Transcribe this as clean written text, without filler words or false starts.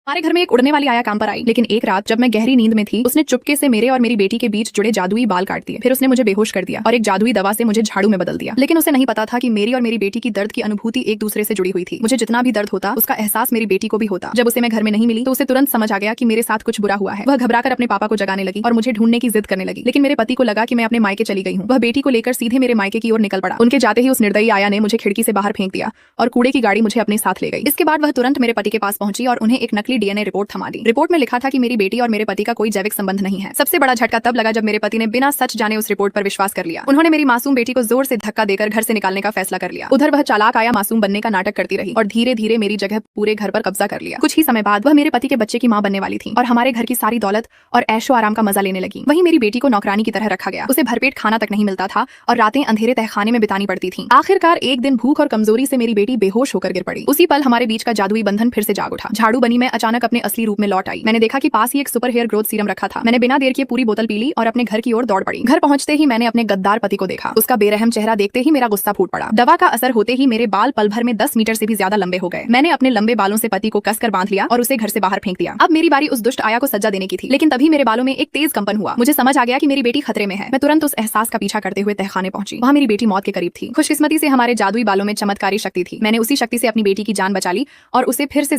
हमारे घर में एक उड़ने वाली आया काम पर आई, लेकिन एक रात जब मैं गहरी नींद में थी उसने चुपके से मेरे और मेरी बेटी के बीच जुड़े जादुई बाल काट दिए। फिर उसने मुझे बेहोश कर दिया और एक जादुई दवा से मुझे झाड़ू में बदल दिया। लेकिन उसे नहीं पता था कि मेरी और मेरी बेटी की दर्द की अनुभूति एक दूसरे से जुड़ी हुई थी। मुझे जितना भी दर्द होता उसका एहसास मेरी बेटी को भी होता। जब उसे मैं घर में नहीं मिली तो उसे तुरंत समझ आ गया कि मेरे साथ कुछ बुरा हुआ है। वह घबराकर अपने पापा को जगाने लगी और मुझे ढूंढने की जिद करने लगी। लेकिन मेरे पति को लगा कि मैं अपने मायके चली गई हूँ। वह बेटी को लेकर सीधे मेरे मायके की ओर निकल पड़ा। उनके जाते ही उस निर्दयी आया ने मुझे खिड़की से बाहर फेंक दिया और कूड़े की गाड़ी मुझे अपने साथ ले गई। इसके बाद वह तुरंत मेरे पति के पास पहुंची और उन्हें एक नकली डीएनए रिपोर्ट थमा दी। रिपोर्ट में लिखा था कि मेरी बेटी और मेरे पति का कोई जैविक संबंध नहीं है। सबसे बड़ा झटका तब लगा जब मेरे पति ने बिना सच जाने उस रिपोर्ट पर विश्वास कर लिया। उन्होंने मेरी मासूम बेटी को जोर से धक्का देकर घर से निकालने का फैसला कर लिया। उधर वह चालाक आया मासूम बनने का नाटक करती रही और धीरे धीरे मेरी जगह पूरे घर पर कब्जा कर लिया। कुछ ही समय बाद वह मेरे पति के बच्चे की मां बनने वाली थी और हमारे घर की सारी दौलत और ऐशो आराम का मजा लेने लगी। वहीं मेरी बेटी को नौकरानी की तरह रखा गया। उसे भरपेट खाना तक नहीं मिलता था और रातें अंधेरे तहखाने में बितानी पड़ती थी। आखिरकार एक दिन भूख और कमजोरी से मेरी बेटी बेहोश होकर गिर पड़ी। उसी पल हमारे बीच का जादुई बंधन फिर से जाग उठा। झाड़ू बनी मैं अचानक अपने असली रूप में लौट आई। मैंने देखा कि पास ही एक सुपर हेयर ग्रोथ सीरम रखा था। मैंने बिना देर किए पूरी बोतल पी ली और अपने घर की ओर दौड़ पड़ी। घर पहुंचते ही मैंने अपने गद्दार पति को देखा। उसका बेरहम चेहरा देखते ही मेरा गुस्सा फूट पड़ा। दवा का असर होते ही मेरे बाल पल भर में 10 मीटर से भी ज्यादा लंबे हो गए। मैंने अपने लंबे बालों से पति को कसकर बांध लिया और उसे घर से बाहर फेंक दिया। अब मेरी बारी उस दुष्ट आया को सजा देने की थी। लेकिन तभी मेरे बालों में एक तेज कंपन हुआ। मुझे समझ आ गया कि मेरी बेटी खतरे में है। मैं तुरंत उस एहसास का पीछा करते हुए तहखाने पहुंची। वहां मेरी बेटी मौत के करीब थी। खुशकिस्मती से हमारे जादुई बालों में चमत्कारी शक्ति थी। मैंने उसी शक्ति से अपनी बेटी की जान बचा ली और उसे फिर से